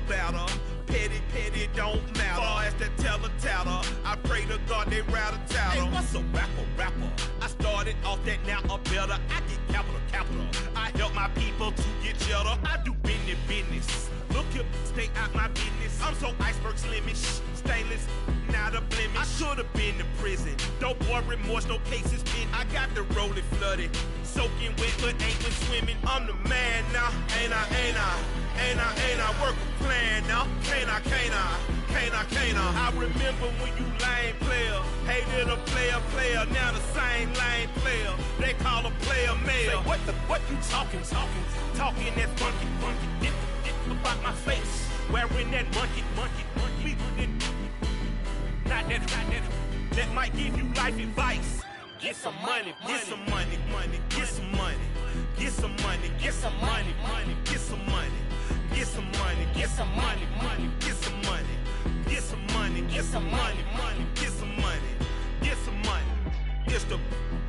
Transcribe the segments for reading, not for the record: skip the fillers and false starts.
battle. Petty don't matter. Far as the teller, I pray to God they rattle tattle. Hey, what's a rapper? I started off that, now I'm better. I get capital. I help my people to get cheddar. I do business. Look here, stay out my business. I'm so iceberg slimish, stainless, not a blemish. I should've been to prison. Don't boy remorse, no cases pinned. I got the rolling flooded, soaking wet, but ain't been swimming. I'm the man now, ain't I? Work a plan now, can't I? I remember when you lame player, hated a player, now the same lame player. They call a player mayor. Say, what you talking? Talking that funky, dip about my face, wearing that monkey. Not that. That might give you life advice. Get some money. It's the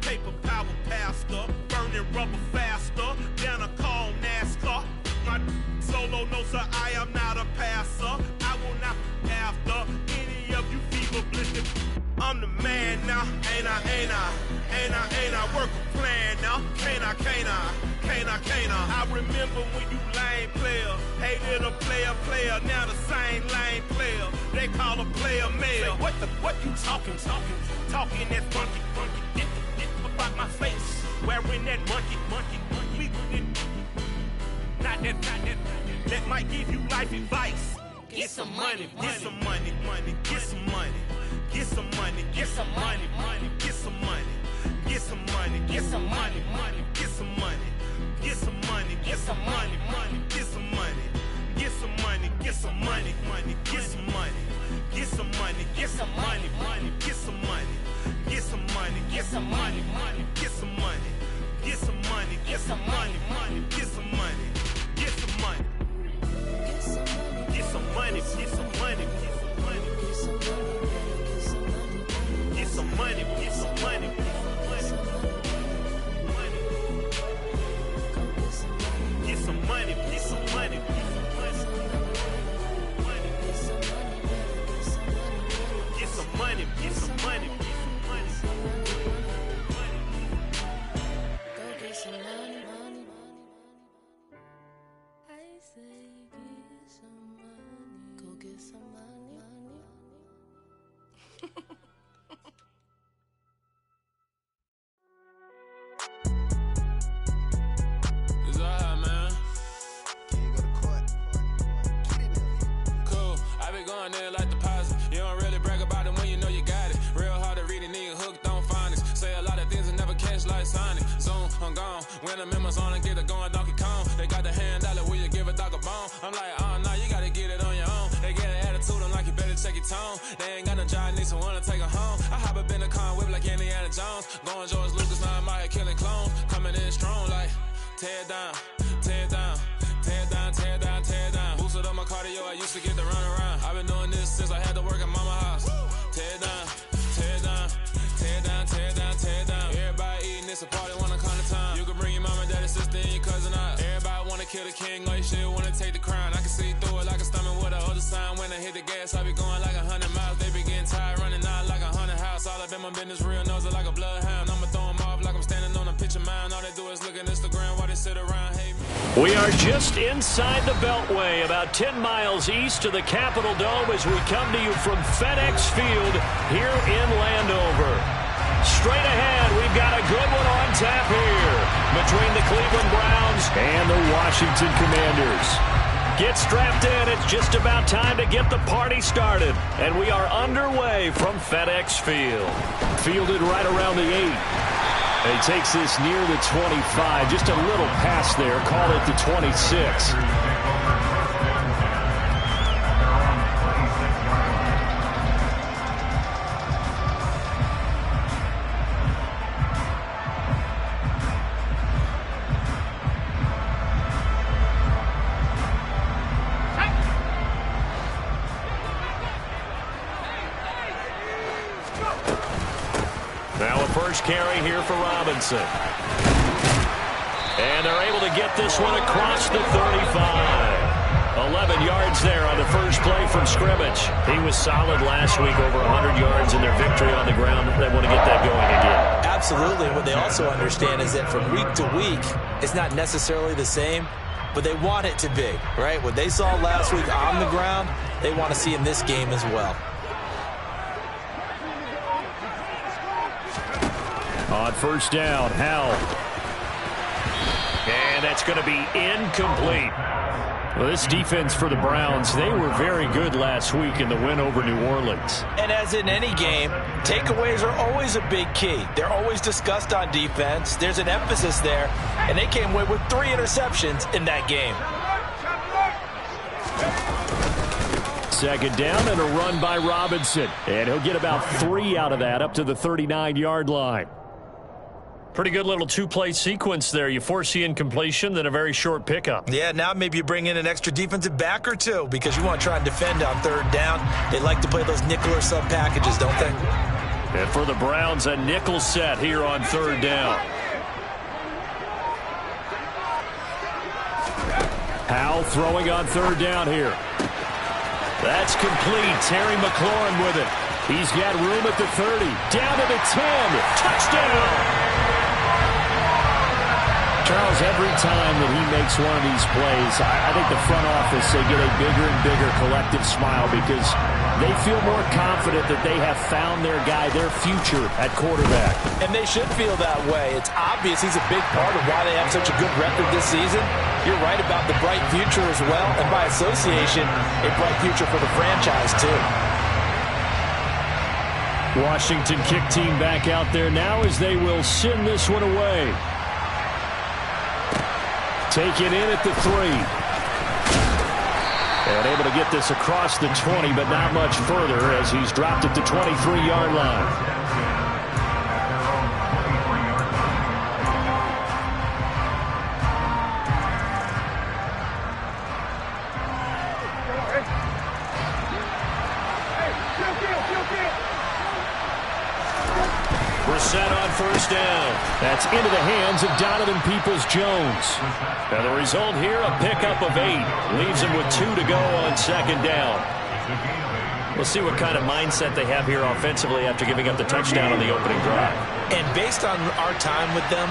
paper power pastor, burning rubber faster than a call NASCAR. My solo knows that I am not a passer. I will not be after any of you fever blistered. I'm the man now, ain't I? Work a plan now, can't I? I remember when you lame player, hated a player, now the same lame player. They call a player mayor. Say, what you talking? Talking that funky, dip about my face, wearing that monkey. Not that. That might give you life advice. Get some money. When I'm in my zone and get it going Donkey Kong. They got the hand dollar, will you give a dog a bone? I'm like, oh no, you gotta get it on your own. They get an attitude, I'm like, you better check your tone. They ain't got no job, need someone to take her home. I hop up in the car and whip like Indiana Jones. Going George Lucas, now I'm out here killing clones. Coming in strong like, tear down. Boosted up my cardio, I used to get the run around. I've been doing this since I had to work at mama house. Tear down. Everybody eating, it's a party, wanna come to time. You can bring your mama, daddy, sister, and your cousin out. Everybody wanna kill the king, or you shit wanna take the crown. I can see through it like a stomach with a other sign. When I hit the gas, I be going like 100 miles. They be getting tired, running out like 100 house. All up in my business, real nose it like a bloodhound. I'ma throw them off like I'm standing on a picture mound. All they do is look at Instagram while they sit around, hate me. We are just inside the Beltway, about 10 miles east of the Capitol Dome as we come to you from FedEx Field here in Landover. Straight ahead, we've got a good one on tap here between the Cleveland Browns and the Washington Commanders. Get strapped in. It's just about time to get the party started. And we are underway from FedEx Field. Fielded right around the 8. He takes this near the 25. Just a little pass there. Call it the 26. Now a first carry here for Robinson. And they're able to get this one across the 35. 11 yards there on the first play from scrimmage. He was solid last week, over 100 yards in their victory on the ground. They want to get that going again. Absolutely. What they also understand is that from week to week, it's not necessarily the same, but they want it to be, right? What they saw last week on the ground, they want to see in this game as well. On first down, Howell. And that's going to be incomplete. Well, this defense for the Browns, they were very good last week in the win over New Orleans. And as in any game, takeaways are always a big key. They're always discussed on defense. There's an emphasis there, and they came away with 3 interceptions in that game. Second down and a run by Robinson. And he'll get about 3 out of that up to the 39-yard line. Pretty good little two-play sequence there. You force the incompletion, then a very short pickup. Yeah, now maybe you bring in an extra defensive back or two because you want to try and defend on third down. They like to play those nickel or sub packages, don't they? And for the Browns, a nickel set here on third down. Howell throwing on third down here. That's complete. Terry McLaurin with it. He's got room at the 30. Down to the 10. Touchdown! Charles, every time that he makes one of these plays, I think the front office, they get a bigger and bigger collective smile because they feel more confident that they have found their guy, their future at quarterback. And they should feel that way. It's obvious he's a big part of why they have such a good record this season. You're right about the bright future as well, and by association, a bright future for the franchise too. Washington kick team back out there now as they will send this one away. Taken in at the 3. And able to get this across the 20, but not much further as he's dropped at the 23-yard line. Brissett on first down. That's into the hands of Donovan Peoples-Jones. And the result here, a pickup of 8. Leaves him with 2 to go on second down. We'll see what kind of mindset they have here offensively after giving up the touchdown on the opening drive. And based on our time with them,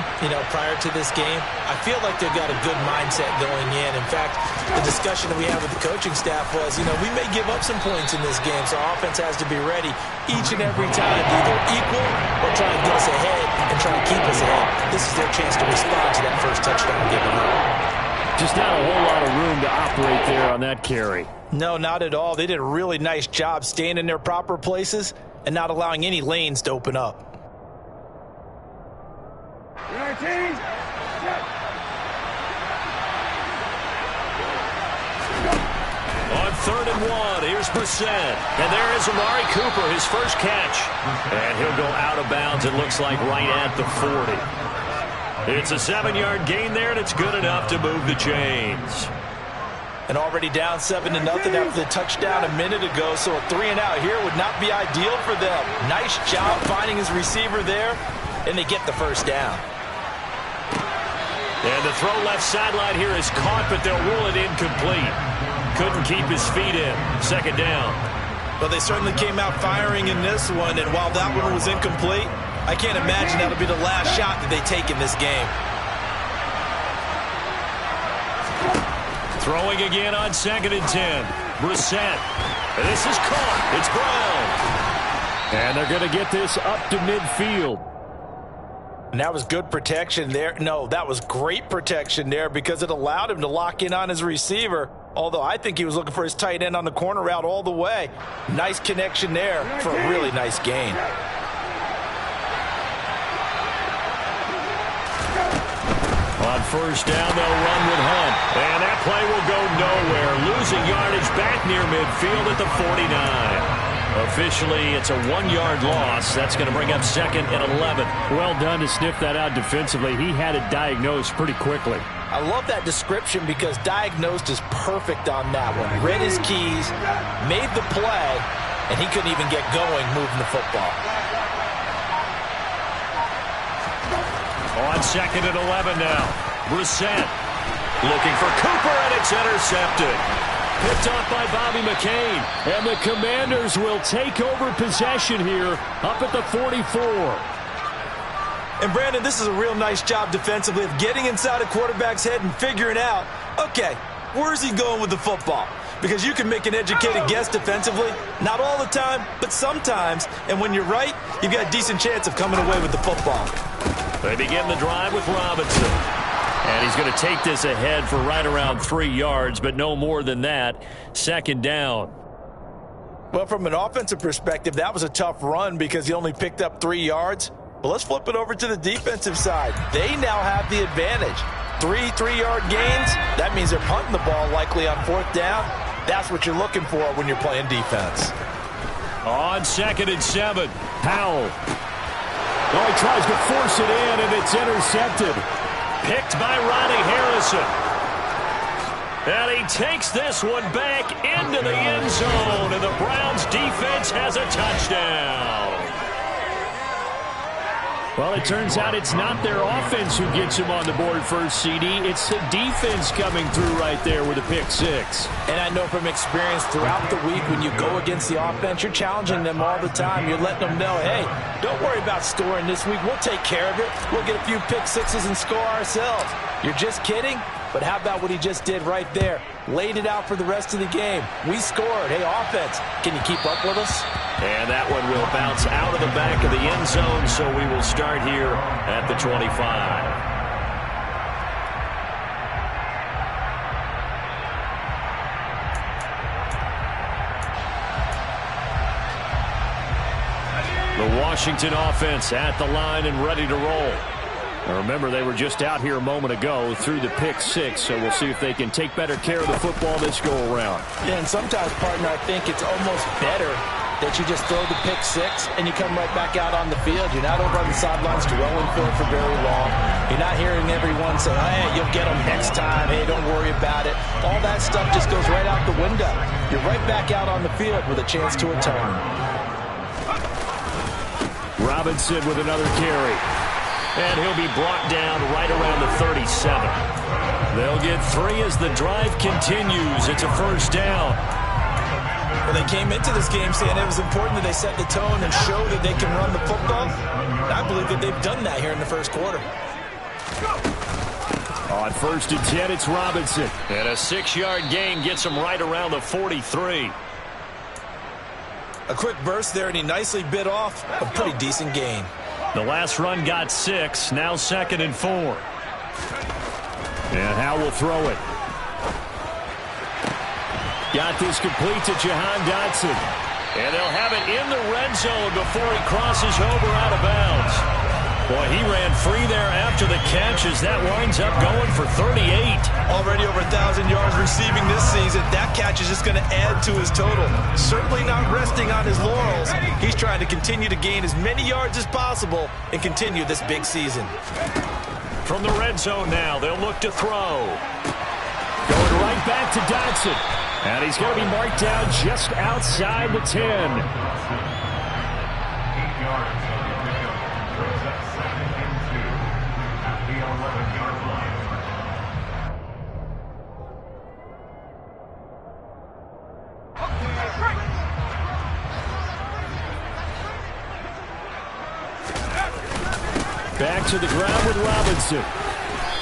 prior to this game, I feel like they've got a good mindset going in. In fact, the discussion that we had with the coaching staff was, we may give up some points in this game, so our offense has to be ready each and every time to either equal or try and get us ahead and try and keep us ahead. This is their chance to respond to that first touchdown given up. Just not a whole lot of room to operate there on that carry. No, not at all. They did a really nice job staying in their proper places and not allowing any lanes to open up. On 3rd and 1, here's Brissett. And there is Amari Cooper, his first catch. And he'll go out of bounds, it looks like, right at the 40. It's a 7-yard gain there, and it's good enough to move the chains. And already down 7-0 after the touchdown a minute ago, so a 3-and-out here would not be ideal for them. Nice job finding his receiver there, and they get the first down. And the throw left sideline here is caught, but they'll rule it incomplete. Couldn't keep his feet in. Second down. Well, they certainly came out firing in this one, and while that one was incomplete, I can't imagine that'll be the last shot that they take in this game. Throwing again on 2nd and 10. Brissett. This is caught. It's Brown. And they're going to get this up to midfield. And that was good protection there. No, that was great protection there because it allowed him to lock in on his receiver. Although I think he was looking for his tight end on the corner route all the way. Nice connection there for a really nice gain. On first down, they'll run with Hunt. And that play will go nowhere. Losing yardage back near midfield at the 49. Officially, it's a 1-yard loss. That's going to bring up 2nd and 11. Well done to sniff that out defensively. He had it diagnosed pretty quickly. I love that description because diagnosed is perfect on that one. Read his keys, made the play, and he couldn't even get going moving the football. On 2nd and 11 now. Brissett looking for Cooper, and it's intercepted. Picked off by Bobby McCain. And the Commanders will take over possession here up at the 44. And, Brandon, this is a real nice job defensively of getting inside a quarterback's head and figuring out, okay, where's he going with the football? Because you can make an educated guess defensively, not all the time, but sometimes. And when you're right, you've got a decent chance of coming away with the football. They begin the drive with Robinson. And he's going to take this ahead for right around 3 yards, but no more than that. Second down. Well, from an offensive perspective, that was a tough run because he only picked up 3 yards. But let's flip it over to the defensive side. They now have the advantage. 3 3-yard gains. That means they're punting the ball likely on 4th down. That's what you're looking for when you're playing defense. On 2nd and 7, Powell. Oh, he tries to force it in, and it's intercepted. Picked by Ronnie Harrison. And he takes this one back into the end zone, and the Browns defense has a touchdown. Well, it turns out it's not their offense who gets him on the board first, CD. It's the defense coming through right there with a pick 6. And I know from experience throughout the week when you go against the offense, you're challenging them all the time. You're letting them know, hey, don't worry about scoring this week. We'll take care of it. We'll get a few pick 6s and score ourselves. You're just kidding? But how about what he just did right there? Laid it out for the rest of the game. We scored. Hey, offense, can you keep up with us? And that one will bounce out of the back of the end zone, so we will start here at the 25. The Washington offense at the line and ready to roll. Now remember, they were just out here a moment ago through the pick 6, so we'll see if they can take better care of the football this go-around. Yeah, and sometimes, partner, I think it's almost better that you just throw the pick 6 and you come right back out on the field. You're not over on the sidelines dwelling for it for very long. You're not hearing everyone say, hey, you'll get them next time. Hey, don't worry about it. All that stuff just goes right out the window. You're right back out on the field with a chance to atone. Robinson with another carry. And he'll be brought down right around the 37. They'll get 3 as the drive continues. It's a first down. Well, they came into this game saying it was important that they set the tone and show that they can run the football. I believe that they've done that here in the first quarter. On 1st and 10, it's Robinson. And a 6-yard gain gets him right around the 43. A quick burst there, and he nicely bit off a pretty decent gain. The last run got 6, now 2nd and 4. And Howe will throw it. Got this complete to Jahan Dotson. And they'll have it in the red zone before he crosses over out of bounds. Boy, he ran free there after the catch as that winds up going for 38. Already over 1,000 yards receiving this season. That catch is just going to add to his total. Certainly not resting on his laurels. He's trying to continue to gain as many yards as possible and continue this big season. From the red zone now, they'll look to throw. Going right back to Dotson. And he's going to be marked down just outside the 10. Back to the ground with Robinson.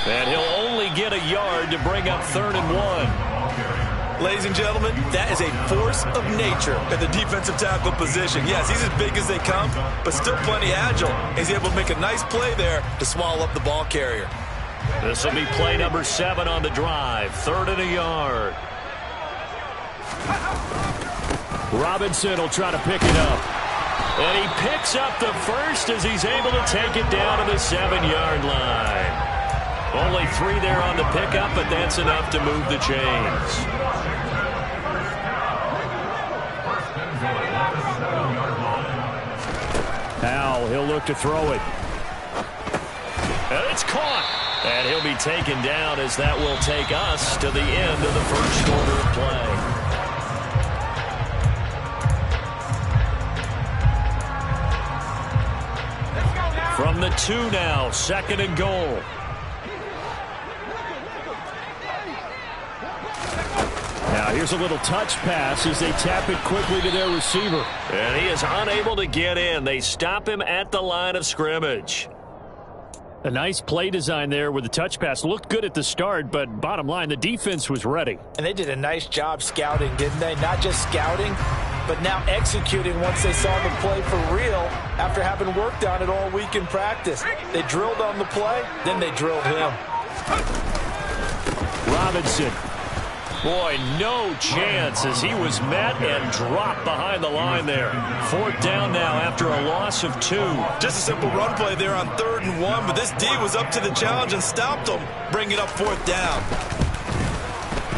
And he'll only get a yard to bring up 3rd and 1. Ladies and gentlemen, that is a force of nature at the defensive tackle position. Yes, he's as big as they come, but still plenty agile. He's able to make a nice play there to swallow up the ball carrier. This will be play number 7 on the drive. 3rd and a yard. Robinson will try to pick it up. And he picks up the first as he's able to take it down to the 7-yard line. Only 3 there on the pickup, but that's enough to move the chains. Powell, he'll look to throw it. And it's caught. And he'll be taken down as that will take us to the end of the first quarter of play. From the 2 now, 2nd and goal. Now Here's a little touch pass as they tap it quickly to their receiver. And he is unable to get in. They stop him at the line of scrimmage. A nice play design there with the touch pass. Looked good at the start, but bottom line, the defense was ready. And they did a nice job scouting, didn't they? Not just scouting, but now executing once they saw the play for real after having worked on it all week in practice. They drilled on the play, then they drilled him. Robinson. Boy, no chance as he was met and dropped behind the line there. 4th down now after a loss of 2. Just a simple run play there on 3rd and 1, but this D was up to the challenge and stopped them, bringing up 4th down.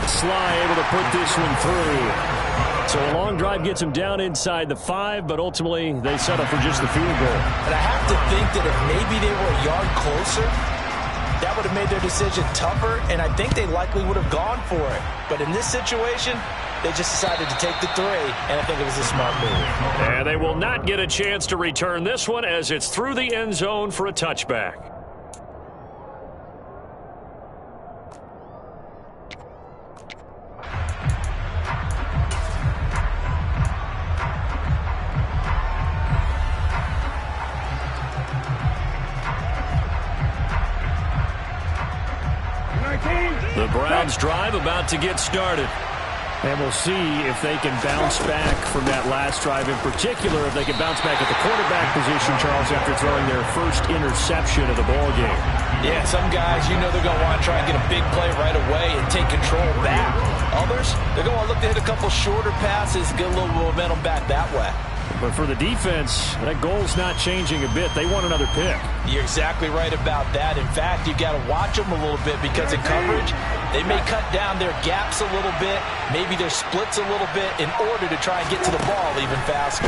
Sly able to put this one through. So a long drive gets him down inside the 5, but ultimately they settle for just the field goal. And I have to think that if maybe they were a yard closer, that would have made their decision tougher, and I think they likely would have gone for it. But in this situation, they just decided to take the 3, and I think it was a smart move. And they will not get a chance to return this one as it's through the end zone for a touchback. The Browns drive about to get started. And we'll see if they can bounce back from that last drive. In particular, if they can bounce back at the quarterback position, Charles, after throwing their first interception of the ballgame. Yeah, some guys, you know they're going to want to try and get a big play right away and take control back. Others, they're going to look to hit a couple shorter passes, get a little momentum back that way. But for the defense, that goal's not changing a bit. They want another pick. You're exactly right about that. In fact, you've got to watch them a little bit because in coverage, they may cut down their gaps a little bit, maybe their splits a little bit in order to try and get to the ball even faster.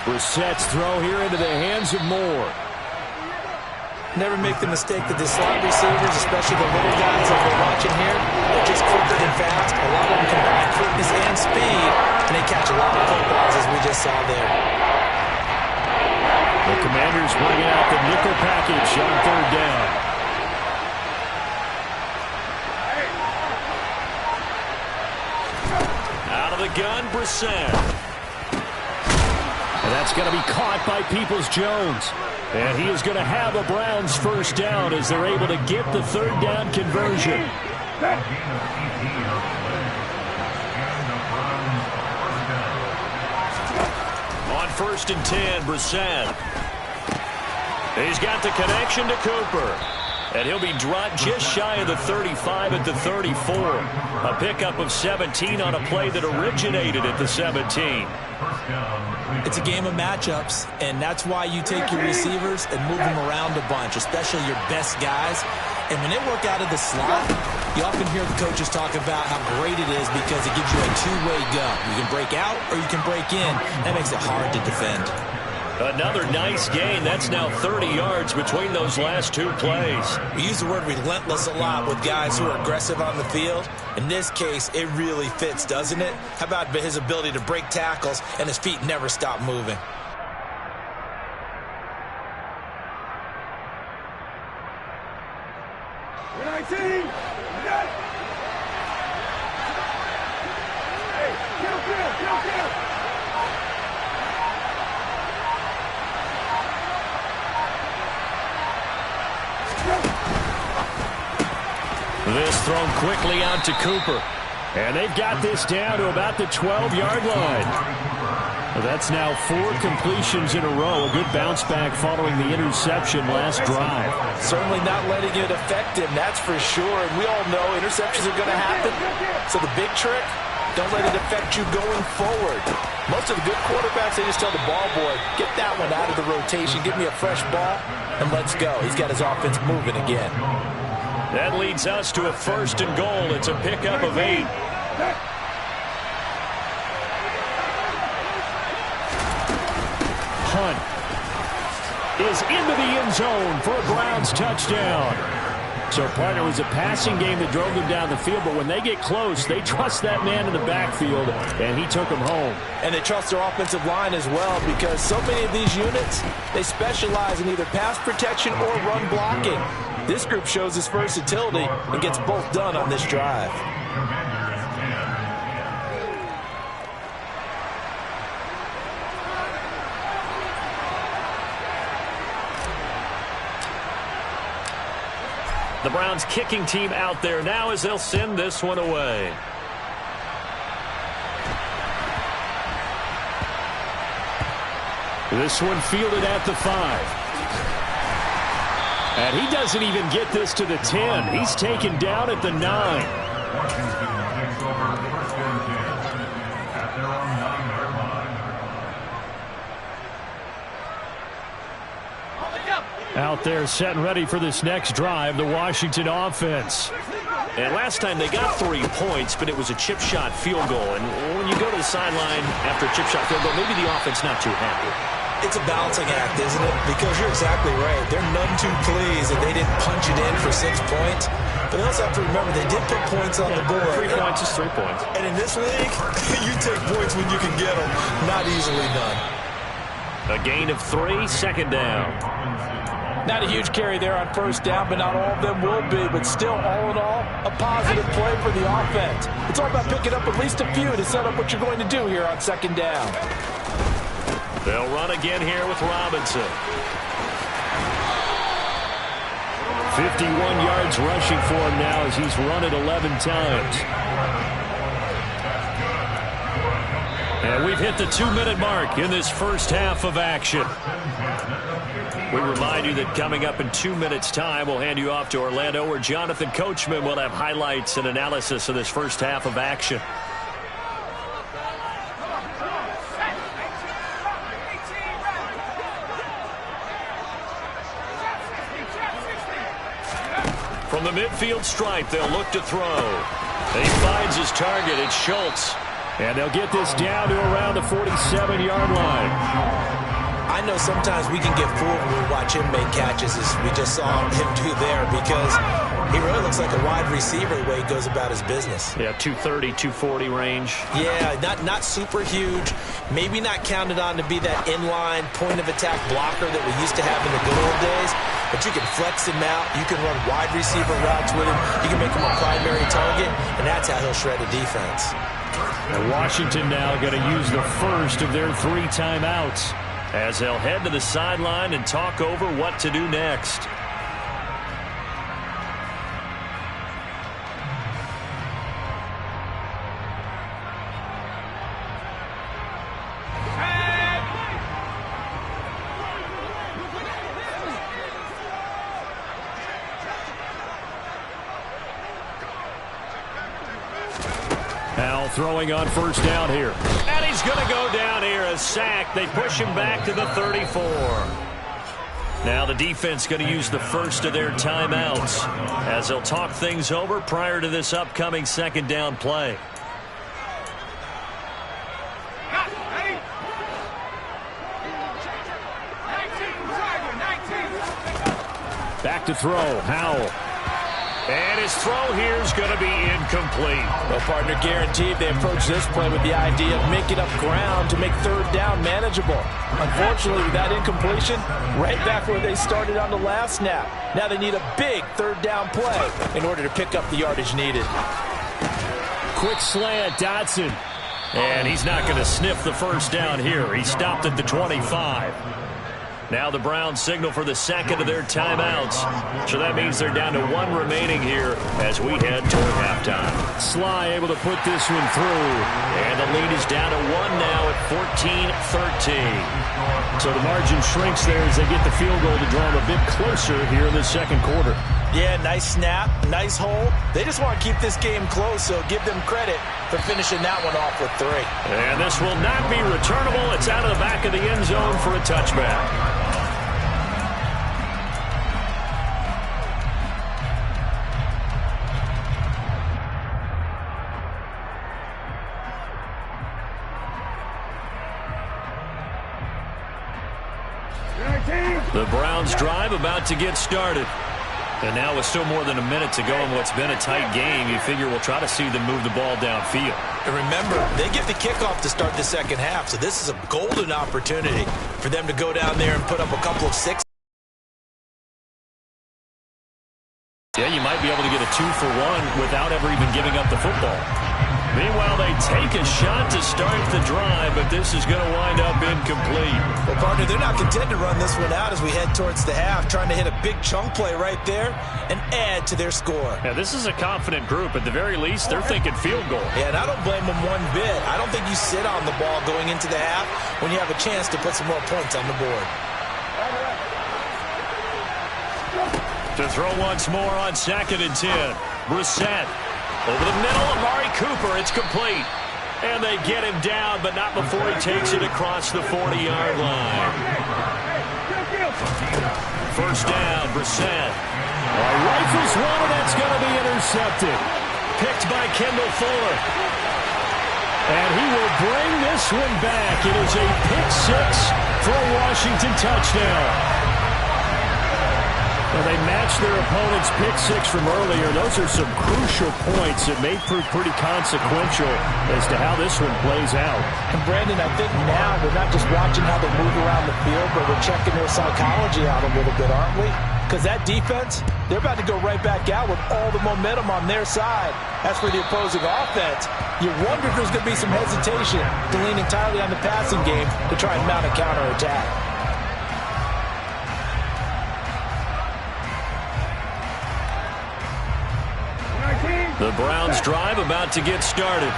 Brissett's throw here into the hands of Moore. Never make the mistake that the slot receivers, especially the little guys that we're watching here, they're just quicker than fast. A lot of them combine quickness and speed, and they catch a lot of footballs as we just saw there. The Commanders bringing out the nickel package on 3rd down. Out of the gun, Brissett. And that's going to be caught by Peoples-Jones. And he is going to have a Browns first down as they're able to get the 3rd down conversion. On 1st and 10, Brissett. He's got the connection to Cooper. And he'll be dropped just shy of the 35 at the 34. A pickup of 17 on a play that originated at the 17. It's a game of matchups, and that's why you take your receivers and move them around a bunch, especially your best guys. And when they work out of the slot, you often hear the coaches talk about how great it is because it gives you a two-way go. You can break out or you can break in. That makes it hard to defend. Another nice gain. That's now 30 yards between those last 2 plays. We use the word relentless a lot with guys who are aggressive on the field. In this case, it really fits, doesn't it? How about his ability to break tackles and his feet never stop moving? This thrown quickly out to Cooper. And they've got this down to about the 12-yard line. That's now 4 completions in a row. A good bounce back following the interception last drive. Certainly not letting it affect him, that's for sure. And we all know interceptions are going to happen. So the big trick, don't let it affect you going forward. Most of the good quarterbacks, they just tell the ball boy, get that one out of the rotation, give me a fresh ball, and let's go. He's got his offense moving again. That leads us to a 1st and goal. It's a pickup of 8. Hunt is into the end zone for a Browns touchdown. So, partner, it was a passing game that drove them down the field, but when they get close, they trust that man in the backfield, and he took them home. And they trust their offensive line as well because so many of these units, they specialize in either pass protection or run blocking. This group shows its versatility and gets both done on this drive. The Browns kicking team out there now as they'll send this one away. This one fielded at the 5. And he doesn't even get this to the 10. He's taken down at the 9. Out there set and ready for this next drive, the Washington offense. And last time they got 3 points, but it was a chip shot field goal. And when you go to the sideline after a chip shot field goal, maybe the offense not too happy. It's a balancing act, isn't it? Because you're exactly right. They're none too pleased that they didn't punch it in for 6 points. But they also have to remember they did put points on the board. 3 points is 3 points. And in this league, you take points when you can get them. Not easily done. A gain of 3, second down. Not a huge carry there on first down, but not all of them will be. But still, all in all, a positive play for the offense. It's all about picking up at least a few to set up what you're going to do here on second down. They'll run again here with Robinson. 51 yards rushing for him now as he's run it 11 times. And we've hit the 2-minute mark in this first half of action. We remind you that coming up in 2 minutes' time, we'll hand you off to Orlando, where Jonathan Coachman will have highlights and analysis of this first half of action. From the midfield stripe, they'll look to throw. He finds his target. It's Schultz. And they'll get this down to around the 47-yard line. I know sometimes we can get fooled when we watch him make catches, as we just saw him do there, because he really looks like a wide receiver the way he goes about his business. Yeah, 230, 240 range. Yeah, not super huge. Maybe not counted on to be that inline point-of-attack blocker that we used to have in the good old days, but you can flex him out. You can run wide receiver routes with him. You can make him a primary target, and that's how he'll shred a defense. And Washington now going to use the first of their 3 timeouts as they'll head to the sideline and talk over what to do next. Now throwing on first down here. And he's going to go down here, a sack. They push him back to the 34. Now the defense going to use the first of their timeouts as they'll talk things over prior to this upcoming second down play. Back to throw, Howell. And his throw here is going to be incomplete. Well, partner, guaranteed they approach this play with the idea of making up ground to make third down manageable. Unfortunately, with that incompletion, right back where they started on the last snap. Now they need a big third down play in order to pick up the yardage needed. Quick slant, Dotson. And he's not going to sniff the first down here. He stopped at the 25. Now the Browns signal for the second of their timeouts. So that means they're down to 1 remaining here as we head toward halftime. Sly able to put this one through. And the lead is down to 1 now at 14-13. So the margin shrinks there as they get the field goal to draw them a bit closer here in the second quarter. Yeah, nice snap, nice hole. They just want to keep this game close, so give them credit for finishing that one off with 3. And this will not be returnable. It's out of the back of the end zone for a touchback. The Browns drive about to get started. And now with still more than a minute to go in what's been a tight game, you figure we'll try to see them move the ball downfield. And remember, they get the kickoff to start the second half, so this is a golden opportunity for them to go down there and put up a couple of 6 Yeah, you might be able to get a 2-for-1 without ever even giving up the football. Meanwhile, they take a shot to start the drive, but this is going to wind up incomplete. Well, partner, they're not content to run this one out as we head towards the half, trying to hit a big chunk play right there and add to their score. Yeah, this is a confident group. At the very least, they're thinking field goal. Yeah, and I don't blame them one bit. I don't think you sit on the ball going into the half when you have a chance to put some more points on the board. To throw once more on 2nd and 10. Brissett. Over the middle, Amari Cooper. It's complete. And they get him down, but not before he takes it across the 40-yard line. First down, Brissett. Rifles one, and that's going to be intercepted. Picked by Kendall Fuller. And he will bring this one back. It is a pick six for a Washington touchdown. Well, they matched their opponent's pick six from earlier. Those are some crucial points that may prove pretty consequential as to how this one plays out. And Brandon, I think now we're not just watching how they move around the field, but we're checking their psychology out a little bit, aren't we? Because that defense, they're about to go right back out with all the momentum on their side. As for the opposing offense, you wonder if there's going to be some hesitation to lean entirely on the passing game to try and mount a counterattack. The Browns drive about to get started.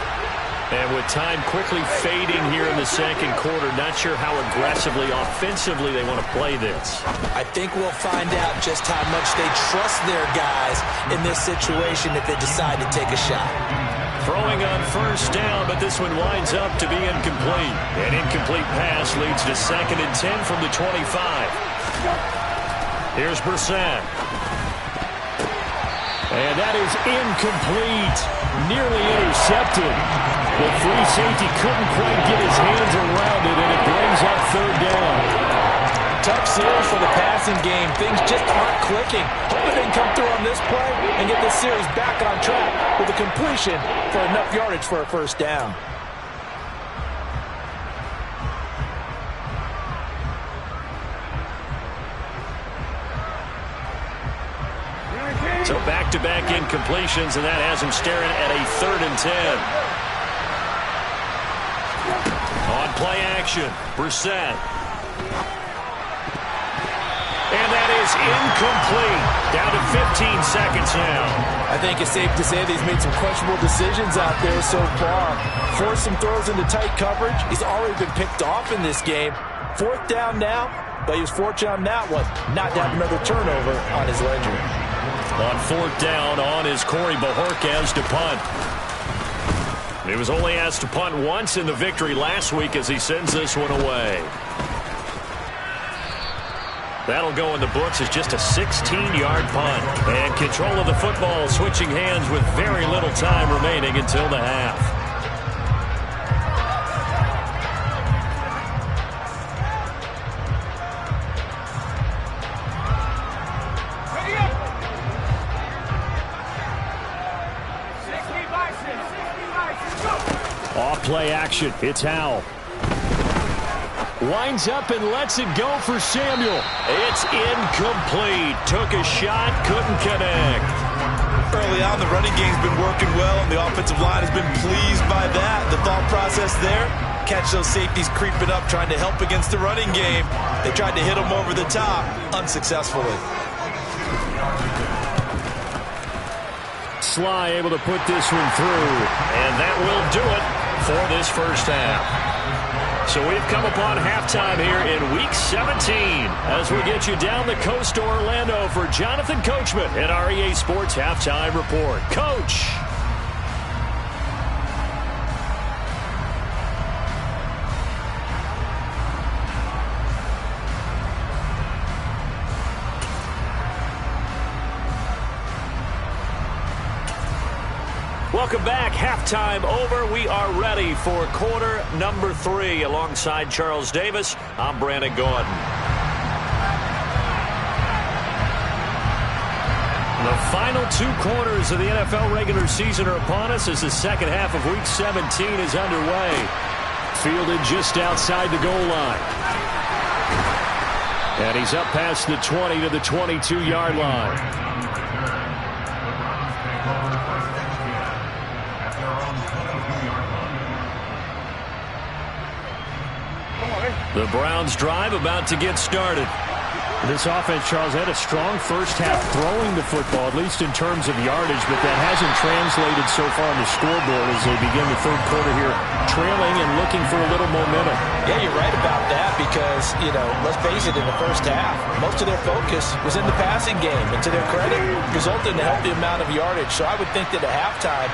And with time quickly fading here in the second quarter, not sure how aggressively, offensively they want to play this. I think we'll find out just how much they trust their guys in this situation if they decide to take a shot. Throwing on first down, but this one winds up to be incomplete. An incomplete pass leads to 2nd and 10 from the 25. Here's Brissett. And that is incomplete. Nearly intercepted. The free safety couldn't quite get his hands around it, and it brings up 3rd down. Tough series for the passing game. Things just aren't clicking. Hoping they can come through on this play and get this series back on track with a completion for enough yardage for a first down. So back-to-back incompletions, and that has him staring at a 3rd and 10. On play action, Brissett. And that is incomplete. Down to 15 seconds now. I think it's safe to say that he's made some questionable decisions out there so far. Forced some throws into tight coverage. He's already been picked off in this game. 4th down now, but he was fortunate on that one not to have another turnover on his ledger. On 4th down, on is Corey Bojorquez to punt. He was only asked to punt once in the victory last week as he sends this one away. That'll go in the books as just a 16-yard punt. And control of the football switching hands with very little time remaining until the half. Play action. It's Howell. Winds up and lets it go for Samuel. It's incomplete. Took a shot, couldn't connect. Early on, the running game's been working well, and the offensive line has been pleased by that. The thought process there, catch those safeties creeping up, trying to help against the running game. They tried to hit them over the top, unsuccessfully. Sly able to put this one through, and that will do it for this first half. So we've come upon halftime here in Week 17 as we get you down the coast to Orlando for Jonathan Coachman at our EA Sports Halftime Report. Coach. Welcome back. Halftime over. We are ready for quarter number 3. Alongside Charles Davis, I'm Brandon Gaudin. The final 2 quarters of the NFL regular season are upon us as the second half of Week 17 is underway. Fielded just outside the goal line. And he's up past the 20 to the 22-yard line. The Browns drive about to get started. This offense, Charles, had a strong first half throwing the football, at least in terms of yardage, but that hasn't translated so far on the scoreboard as they begin the third quarter here, trailing and looking for a little momentum. Yeah, you're right about that because, let's face it, in the first half, most of their focus was in the passing game, and to their credit, resulted in a healthy amount of yardage. So I would think that at halftime,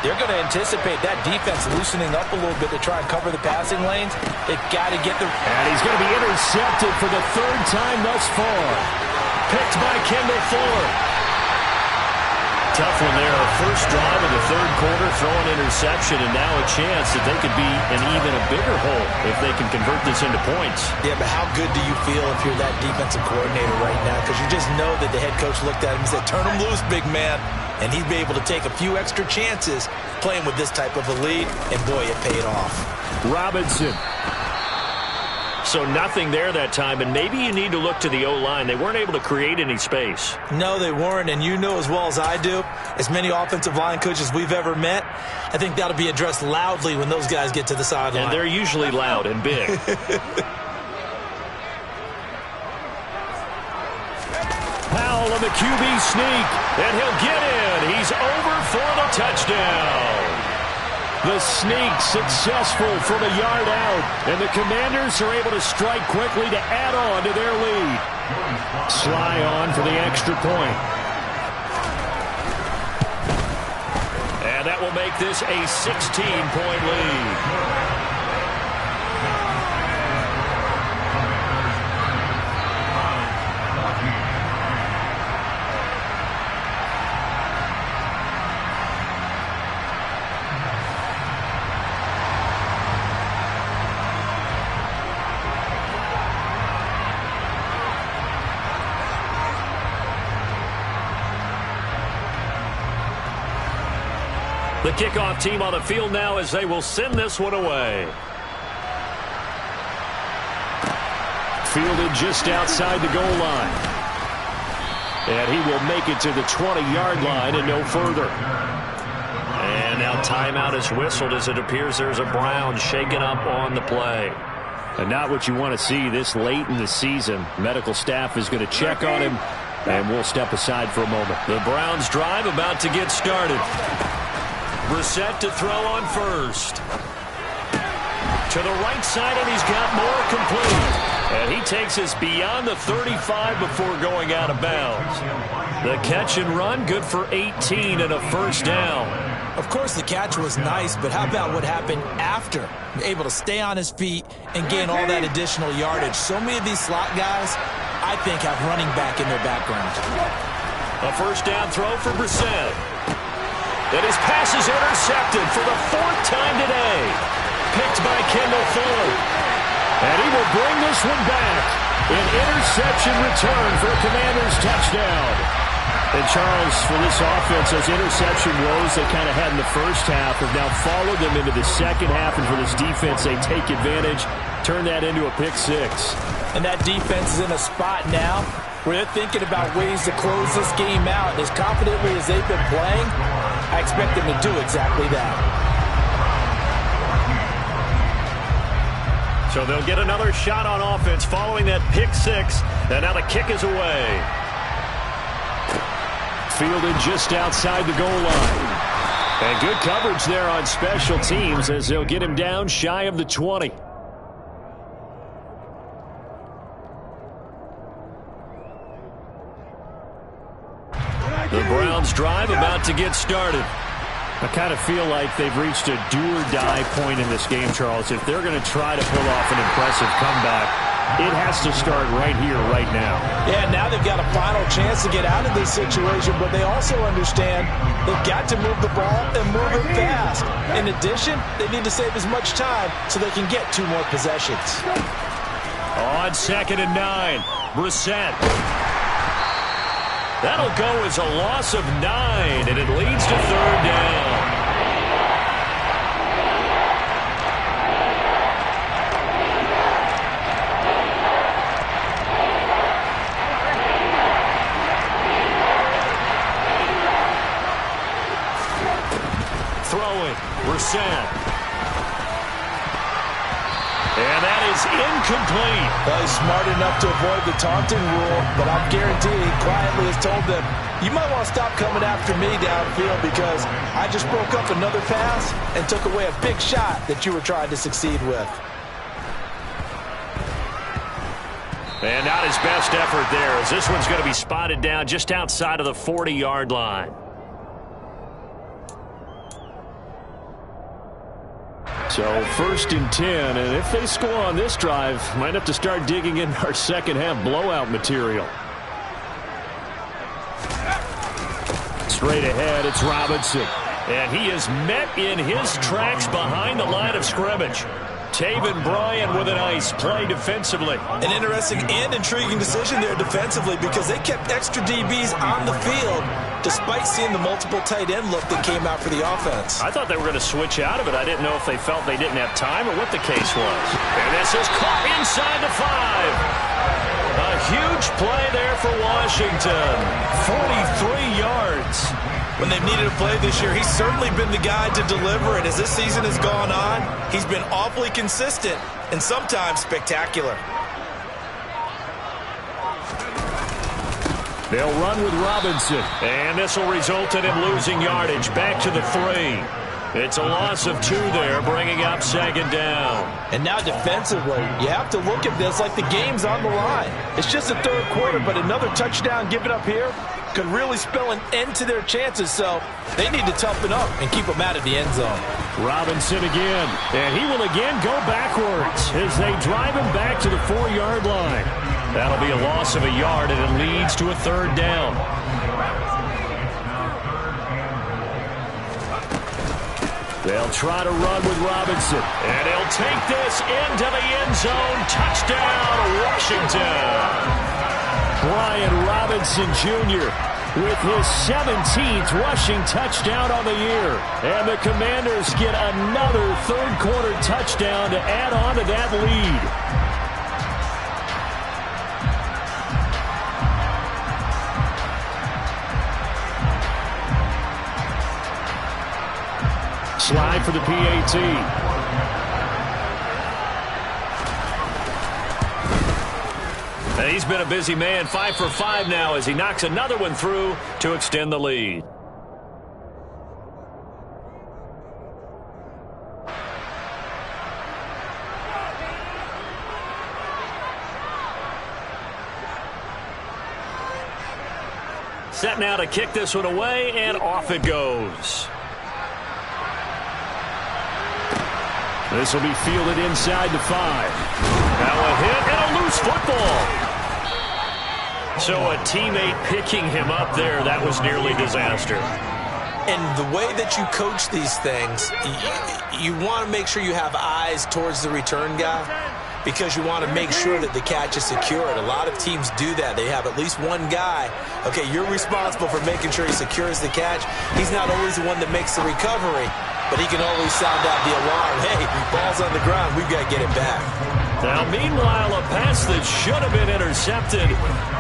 they're going to anticipate that defense loosening up a little bit to try and cover the passing lanes. They've got to get the... And he's going to be intercepted for the third time thus far. Picked by Kendall Fuller. Tough one there. First drive of the third quarter, throw an interception, and now a chance that they could be in even a bigger hole if they can convert this into points. Yeah, but how good do you feel if you're that defensive coordinator right now? Because you just know that the head coach looked at him and said, turn him loose, big man. And he'd be able to take a few extra chances playing with this type of a lead, and boy, it paid off. Robinson. So nothing there that time, and maybe you need to look to the O-line. They weren't able to create any space. No, they weren't, and you know as well as I do, as many offensive line coaches we've ever met, I think that'll be addressed loudly when those guys get to the sideline. And they're usually loud and big. Powell on the QB sneak, and he'll get in. He's over for the touchdown. The sneak successful from a yard out, and the Commanders are able to strike quickly to add on to their lead. Sly on for the extra point. And that will make this a 16-point lead. The kickoff team on the field now as they will send this one away. Fielded just outside the goal line. And he will make it to the 20-yard line and no further. And now timeout is whistled as it appears there's a Brown shaken up on the play. And not what you want to see this late in the season. Medical staff is going to check on him, and we'll step aside for a moment. The Browns drive about to get started. Brissett to throw on first. To the right side, and he's got more complete. And he takes us beyond the 35 before going out of bounds. The catch and run, good for 18 and a first down. Of course, the catch was nice, but how about what happened after? Able to stay on his feet and gain all that additional yardage. So many of these slot guys, I think, have running back in their background. A first down throw for Brissett. And his pass is intercepted for the fourth time today. Picked by Kendall Fuller. And he will bring this one back. An interception return for a Commanders touchdown. And Charles, for this offense, those interception woes they kind of had in the first half have now followed them into the second half. And for this defense, they take advantage, turn that into a pick six. And that defense is in a spot now where they're thinking about ways to close this game out. And as confidently as they've been playing, I expect them to do exactly that. So they'll get another shot on offense following that pick six. And now the kick is away. Fielded just outside the goal line. And good coverage there on special teams as they'll get him down shy of the 20. The Browns drive about to get started. I kind of feel like they've reached a do-or-die point in this game, Charles. If they're going to try to pull off an impressive comeback, it has to start right here, right now. Yeah, now they've got a final chance to get out of this situation, but they also understand they've got to move the ball and move it fast. In addition, they need to save as much time so they can get 2 more possessions. On 2nd and 9, Brissett. That'll go as a loss of 9, and it leads to 3rd down. Throwing, Brissett. And that is is incomplete. Well, he's smart enough to avoid the taunting rule, but I'm guaranteed he quietly has told them, you might want to stop coming after me downfield because I just broke up another pass and took away a big shot that you were trying to succeed with. And not his best effort there, as this one's going to be spotted down just outside of the 40-yard line. So 1st and 10, and if they score on this drive, might have to start digging in our second half blowout material. Straight ahead, it's Robinson. And he is met in his tracks behind the line of scrimmage. Taven Bryan with a nice play defensively. An interesting and intriguing decision there defensively because they kept extra DBs on the field despite seeing the multiple tight end look that came out for the offense. I thought they were going to switch out of it. I didn't know if they felt they didn't have time or what the case was. And this is caught inside the 5. A huge play there for Washington. 43 yards. When they've needed a play this year, he's certainly been the guy to deliver it. As this season has gone on, he's been awfully consistent and sometimes spectacular. They'll run with Robinson. And this will result in him losing yardage. Back to the 3. It's a loss of 2 there, bringing up 2nd down. And now defensively, you have to look at this like the game's on the line. It's just the 3rd quarter, but another touchdown given up here could really spell an end to their chances, so they need to toughen up and keep them out of the end zone. Robinson again, and he will again go backwards as they drive him back to the 4-yard line. That'll be a loss of a yard, and it leads to a 3rd down. They'll try to run with Robinson, and he'll take this into the end zone. Touchdown, Washington. Brian Robinson Jr. with his 17th rushing touchdown on the year. And the Commanders get another 3rd quarter touchdown to add on to that lead. Slide for the PAT. And he's been a busy man, 5 for 5 now as he knocks another one through to extend the lead. Set now to kick this one away, and off it goes. This will be fielded inside the 5. Now a hit and a loose football. So a teammate picking him up there, that was nearly disaster. And the way that you coach these things, you want to make sure you have eyes towards the return guy because you want to make sure that the catch is secured. A lot of teams do that. They have at least one guy. Okay, you're responsible for making sure he secures the catch. He's not always the one that makes the recovery, but he can always sound out the alarm. Hey, ball's on the ground. We've got to get it back. Now, meanwhile, a pass that should have been intercepted,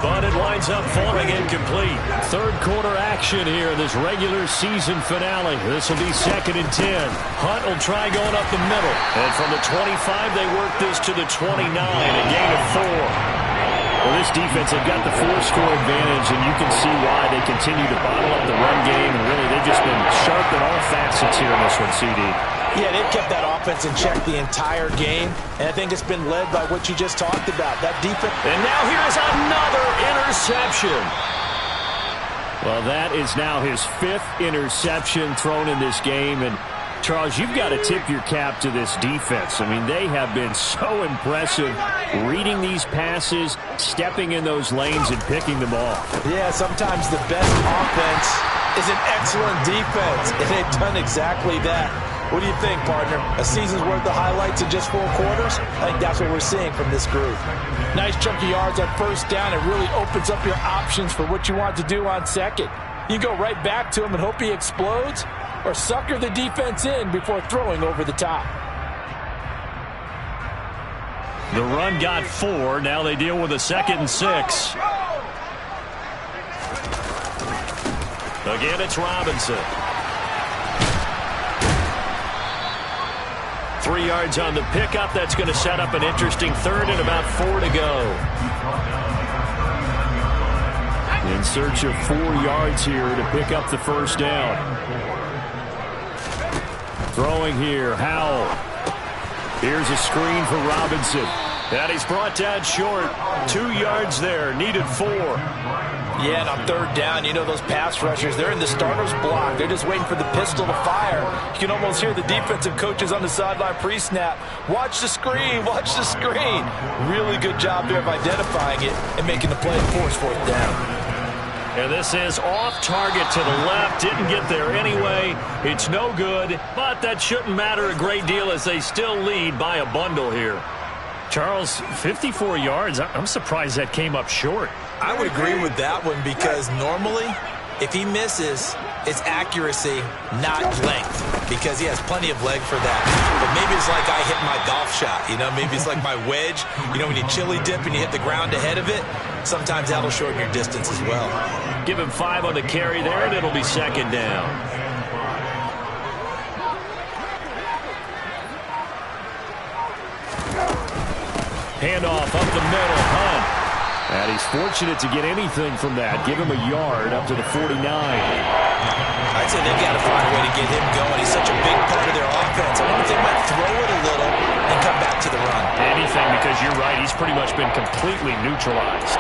but it winds up falling incomplete. 3rd quarter action here in this regular season finale. This will be 2nd and 10. Hunt will try going up the middle. And from the 25, they work this to the 29, a gain of 4. Well, this defense, they've got the 4-score advantage, and you can see why they continue to bottle up the run game, and really they've just been sharp in all facets here in this one, CD. Yeah, they've kept that offense in check the entire game, and I think it's been led by what you just talked about, that defense. And now here's another interception. Well, that is now his 5th interception thrown in this game, and Charles, you've got to tip your cap to this defense. I mean, they have been so impressive reading these passes, stepping in those lanes, and picking them off. Yeah, sometimes the best offense is an excellent defense, and they've done exactly that. What do you think, partner? A season's worth of highlights in just 4 quarters? I think that's what we're seeing from this group. Nice chunk of yards on 1st down. It really opens up your options for what you want to do on 2nd. You go right back to him and hope he explodes, or sucker the defense in before throwing over the top. The run got 4. Now they deal with a 2nd and 6. Again, it's Robinson. 3 yards on the pickup. That's going to set up an interesting third and about 4 to go. In search of 4 yards here to pick up the first down. Throwing here, Howell. Here's a screen for Robinson. And he's brought down short. 2 yards there, needed 4. Yeah, and on third down, you know those pass rushers, they're in the starter's block. They're just waiting for the pistol to fire. You can almost hear the defensive coaches on the sideline pre-snap. Watch the screen, watch the screen. Really good job there of identifying it and making the play and force 4th down. And this is off target to the left. Didn't get there anyway. It's no good, but that shouldn't matter a great deal as they still lead by a bundle here. Charles, 54 yards. I'm surprised that came up short. I would agree with that one because normally if he misses, it's accuracy, not length, because he has plenty of leg for that. But maybe it's like I hit my golf shot, you know, maybe it's like my wedge. You know, when you chili dip and you hit the ground ahead of it, sometimes that'll shorten your distance as well. Give him 5 on the carry there, and it'll be 2nd down. Handoff up the middle, Hunt. And he's fortunate to get anything from that. Give him a yard up to the 49. I'd say they've got to find a way to get him going. He's such a big part of their offense. I wonder if they might throw it a little and come back to the run. Anything, because you're right. He's pretty much been completely neutralized.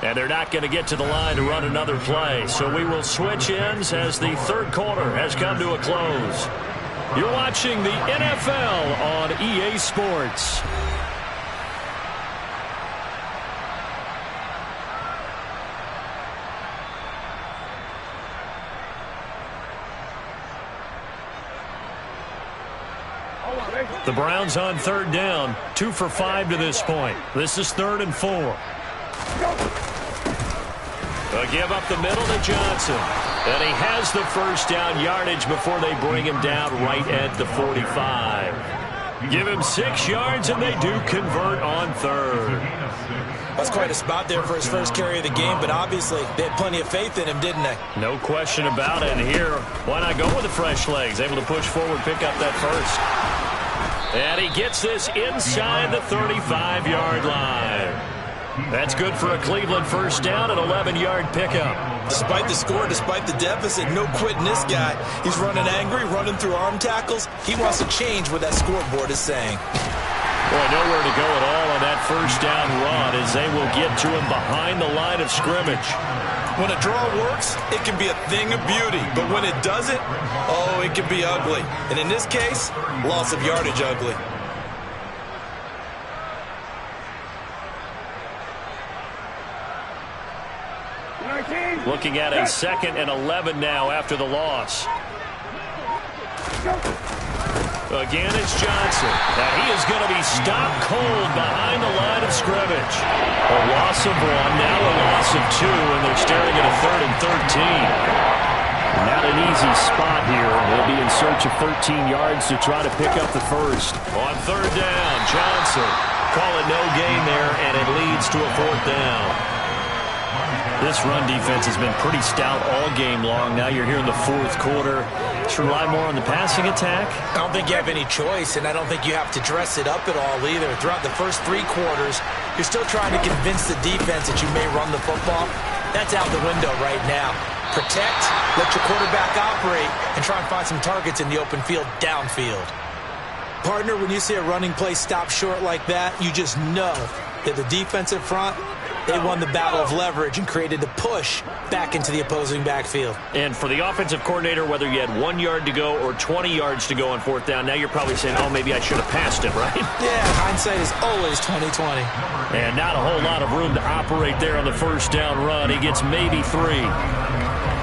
And they're not going to get to the line to run another play. So we will switch ends as the 3rd quarter has come to a close. You're watching the NFL on EA Sports. The Browns on 3rd down, 2 for 5 to this point. This is 3rd and 4. A give up the middle to Johnson. And he has the first down yardage before they bring him down right at the 45. Give him 6 yards, and they do convert on 3rd. That's quite a spot there for his first carry of the game, but obviously they had plenty of faith in him, didn't they? No question about it. And here, why not go with the fresh legs? Able to push forward, pick up that first. And he gets this inside the 35-yard line. That's good for a Cleveland first down, an 11-yard pickup. Despite the score, despite the deficit, no quitting this guy. He's running angry, running through arm tackles. He wants to change what that scoreboard is saying. Boy, nowhere to go at all on that first down run as they will get to him behind the line of scrimmage. When a draw works, it can be a thing of beauty. But when it doesn't, oh, it can be ugly. And in this case, loss of yardage ugly. Looking at a 2nd and 11 now after the loss. Again, it's Johnson. Now he is going to be stopped cold behind the line of scrimmage. A loss of 1, now a loss of 2, and they're staring at a 3rd and 13. Not an easy spot here. They'll be in search of 13 yards to try to pick up the first. On 3rd down, Johnson. Call it no gain there, and it leads to a 4th down. This run defense has been pretty stout all game long. Now you're here in the 4th quarter. Should rely more on the passing attack? I don't think you have any choice, and I don't think you have to dress it up at all either. Throughout the first 3 quarters, you're still trying to convince the defense that you may run the football. That's out the window right now. Protect, let your quarterback operate, and try and find some targets in the open field downfield. Partner, when you see a running play stop short like that, you just know that the defensive front, they won the battle of leverage and created the push back into the opposing backfield. And for the offensive coordinator, whether you had 1 yard to go or 20 yards to go on 4th down, now you're probably saying, oh, maybe I should have passed it, right? Yeah, hindsight is always 20/20. And not a whole lot of room to operate there on the first down run. He gets maybe 3.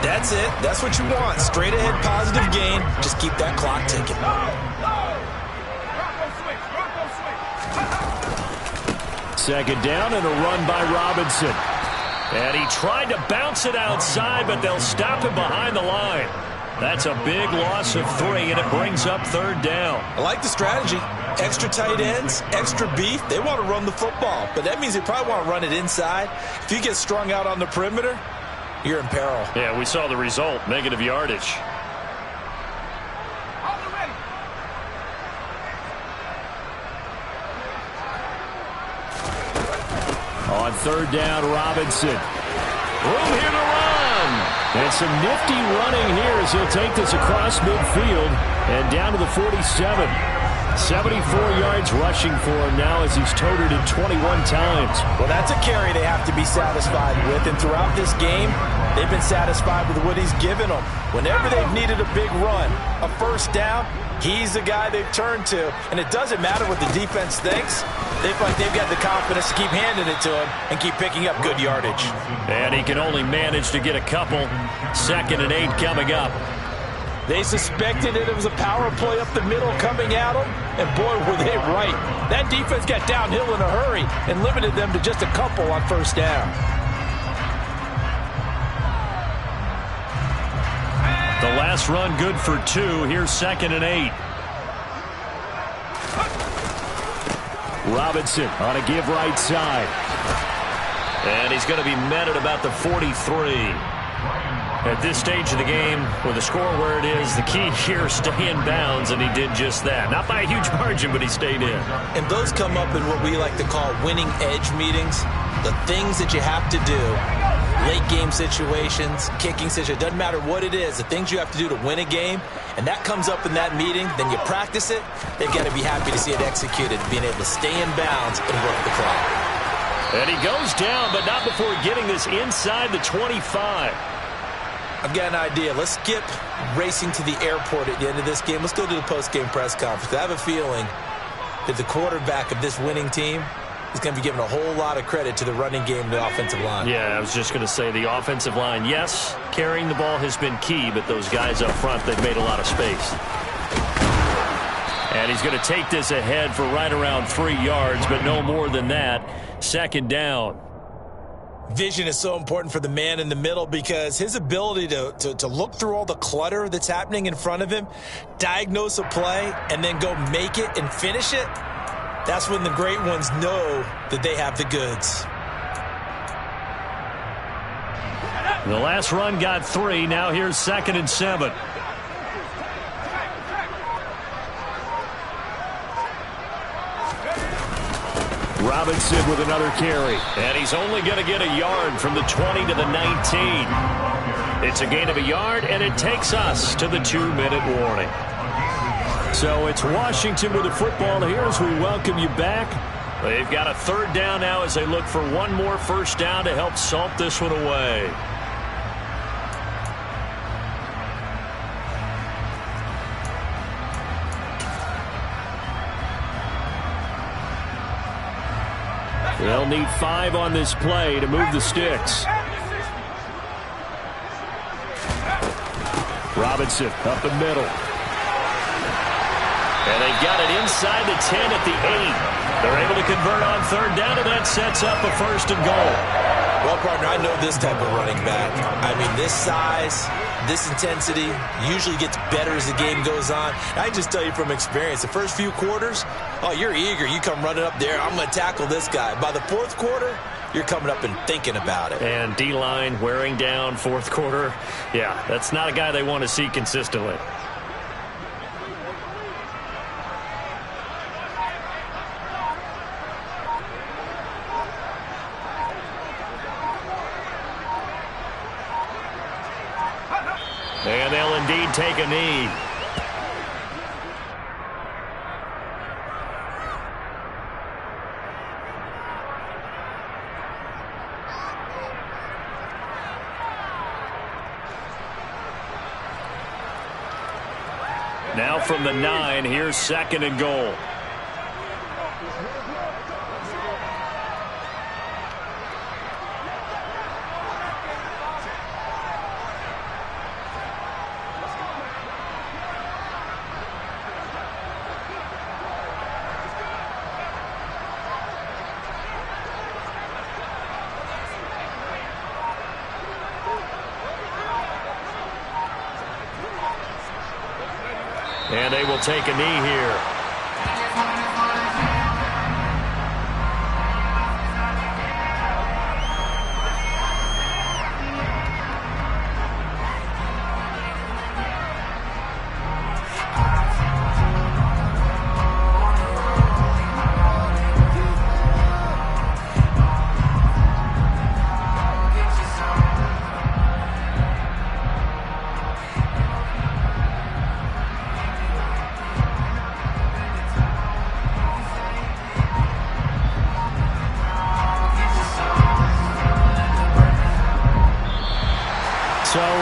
That's it. That's what you want. Straight ahead positive gain. Just keep that clock ticking. Second down and a run by Robinson. And he tried to bounce it outside, but they'll stop him behind the line. That's a big loss of 3, and it brings up 3rd down. I like the strategy. extra tight ends, extra beef. They want to run the football, but that means they probably want to run it inside. If you get strung out on the perimeter, you're in peril. Yeah, we saw the result, negative yardage. On third down, Robinson. Room here to run. And some nifty running here as he'll take this across midfield and down to the 47. 74 yards rushing for him now as he's toted it 21 times. Well, that's a carry they have to be satisfied with. And throughout this game, they've been satisfied with what he's given them. Whenever they've needed a big run, a first down, he's the guy they've turned to. And it doesn't matter what the defense thinks. They feel like they've got the confidence to keep handing it to him and keep picking up good yardage. And he can only manage to get a couple. 2nd and 8 coming up. They suspected that it was a power play up the middle coming at them, and boy, were they right. That defense got downhill in a hurry and limited them to just a couple on first down. The last run good for 2. Here's 2nd and 8. Robinson on a give right side. And he's going to be met at about the 43. At this stage of the game, with the score where it is, the key here is stay in bounds, and he did just that. Not by a huge margin, but he stayed in. And those come up in what we like to call winning edge meetings. The things that you have to do, late game situations, kicking situations, doesn't matter what it is, the things you have to do to win a game, and that comes up in that meeting, then you practice it, they've got to be happy to see it executed, being able to stay in bounds and work the clock. And he goes down, but not before getting this inside the 25. I've got an idea. Let's skip racing to the airport at the end of this game. Let's go to the post-game press conference. I have a feeling that the quarterback of this winning team is going to be giving a whole lot of credit to the running game and the offensive line. Yeah, I was just going to say the offensive line, yes, carrying the ball has been key, but those guys up front, they've made a lot of space. And he's going to take this ahead for right around 3 yards, but no more than that. 2nd down. Vision is so important for the man in the middle because his ability to look through all the clutter that's happening in front of him, diagnose a play, and then go make it and finish it, that's when the great ones know that they have the goods. The last run got 3. Now here's 2nd and 7. Robinson with another carry. And he's only going to get a yard from the 20 to the 19. It's a gain of a yard, and it takes us to the 2-minute warning. So it's Washington with the football here as we welcome you back. They've got a 3rd down now as they look for one more first down to help salt this one away. They'll need 5 on this play to move the sticks. Robinson up the middle. And they've got it inside the 10 at the 8. They're able to convert on 3rd down, and that sets up a 1st and goal. Well, partner, I know this type of running back. I mean, this size, this intensity usually gets better as the game goes on. I can just tell you from experience, the first few quarters, oh, you're eager. You come running up there, I'm going to tackle this guy. By the 4th quarter, you're coming up and thinking about it. And D-line wearing down 4th quarter. Yeah, that's not a guy they want to see consistently. And they'll indeed take a knee. Now from the 9, here's 2nd and goal. And they will take a knee here.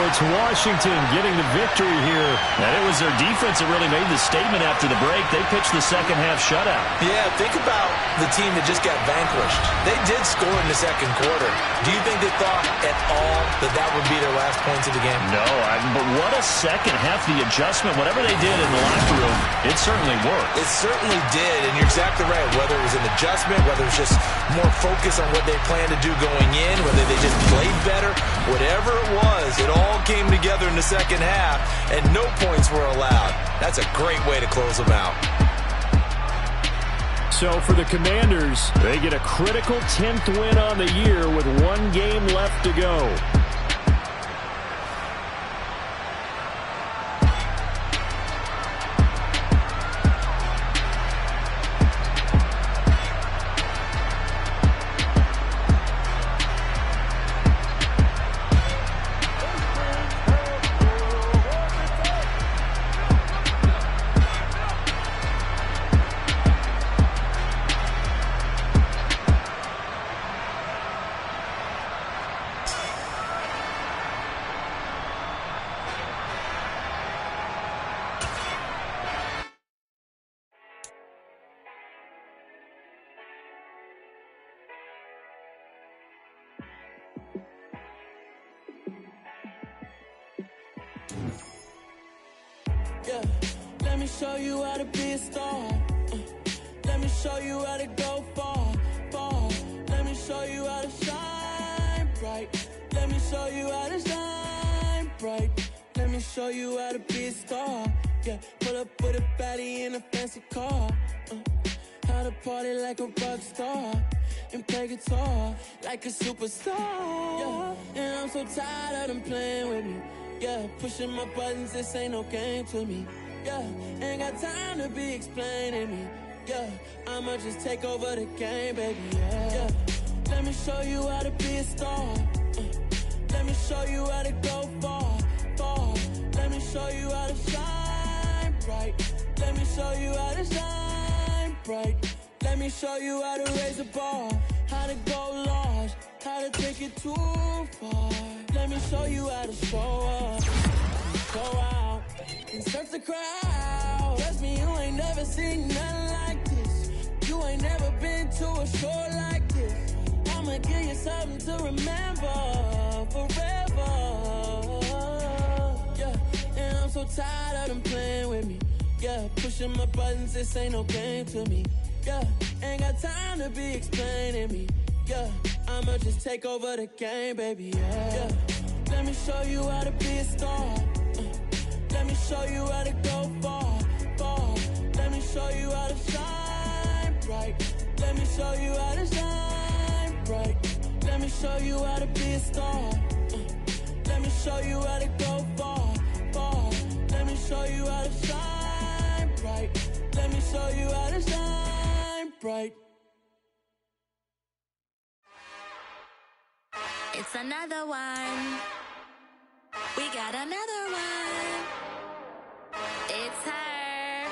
it's Washington getting the victory here. And it was their defense that really made the statement after the break. They pitched the second half shutout. Yeah, think about the team that just got vanquished. They did score in the second quarter. Do you think they thought at all that would be their last points of the game? No, but what a second half. The adjustment, whatever they did in the locker room, it certainly worked. It certainly did, and you're exactly right. Whether it was an adjustment, whether it was just more focus on what they planned to do going in, whether they just played better, whatever it was, it all came together in the second half, and no points were allowed. That's a great way to close them out. So for the Commanders, they get a critical 10th win on the year with one game left to go. Yeah, let me show you how to be a star. Let me show you how to go far, far. Let me show you how to shine bright. Let me show you how to shine bright. Let me show you how to be a star. Yeah, pull up with a baddie in a fancy car. How to party like a rock star and play guitar like a superstar. Yeah, and I'm so tired of them playing with me. Yeah, pushing my buttons, this ain't no game to me. Yeah, ain't got time to be explaining me. Yeah, I'ma just take over the game, baby. Yeah, let me show you how to be a star. Let me show you how to go far, far. Let me show you how to shine bright. Let me show you how to shine bright. Let me show you how to raise a bar, how to go large, how to take it too far. Let me show you how to show up, go out, and search the crowd. Trust me, you ain't never seen nothing like this. You ain't never been to a show like this. I'ma give you something to remember forever. Yeah, and I'm so tired of them playing with me. Yeah, pushing my buttons, this ain't no game to me. Yeah, ain't got time to be explaining me. Yeah, I'ma just take over the game, baby. Yeah, let me show you how to be a star. Let me show you how to go far, far. Let me show you how to shine bright. Let me show you how to shine bright. Let me show you how to be a star. Let me show you how to go far, far. Let me show you how to shine bright. Let me show you how to shine bright. It's another one. We got another one. It's her.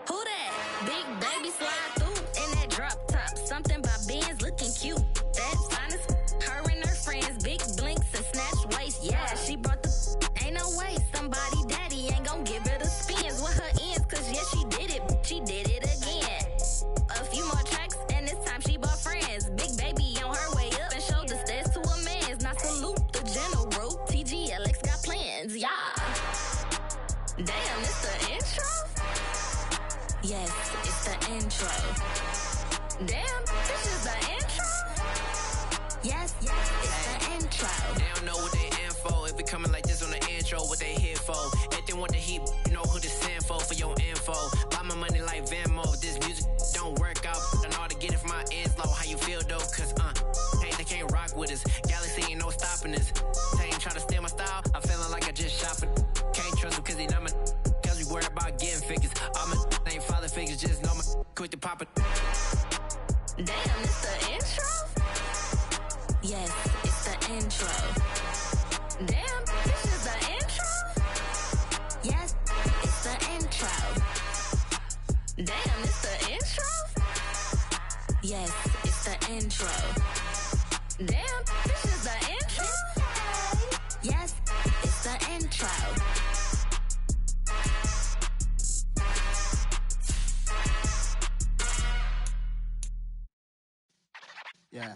Who that? Big baby slide through in that drop top. Something by Benz looking cute. That's honest. Her and her friends, big blinks and snatch waist. Yeah, she brought the. Ain't no way somebody daddy ain't gon' give her the spins with her ends. Cause yeah, she did it. She did it again. A few more tracks and this time she bought friends. Big baby on her way up and showed the stairs to a man's. Now salute the general. TGLX got plans, yeah. Damn, it's the intro? Yes, it's the intro. Damn, this is the intro? Yes, it's the intro. They don't know what they in for. If it coming like this on the intro, what they here for? If they want the heat, you know who to send for your info. Buy my money like Venmo. If this music don't work out, I know how to get it from my ends low. How you feel though? Cause hey, they can't rock with us. Galaxy ain't no stopping us. They ain't trying to steal my style. I'm feeling like I just shopping. Can't trust them cause they not my. Cause we worried about getting figures. All my ain't father figures, just know my quick to pop it. Damn, it's the intro? Yes, it's the intro. Damn, this is the intro? Yes, it's the intro. Damn, it's the intro? Yes, it's the intro. Damn, this is the intro? Yes, Yeah.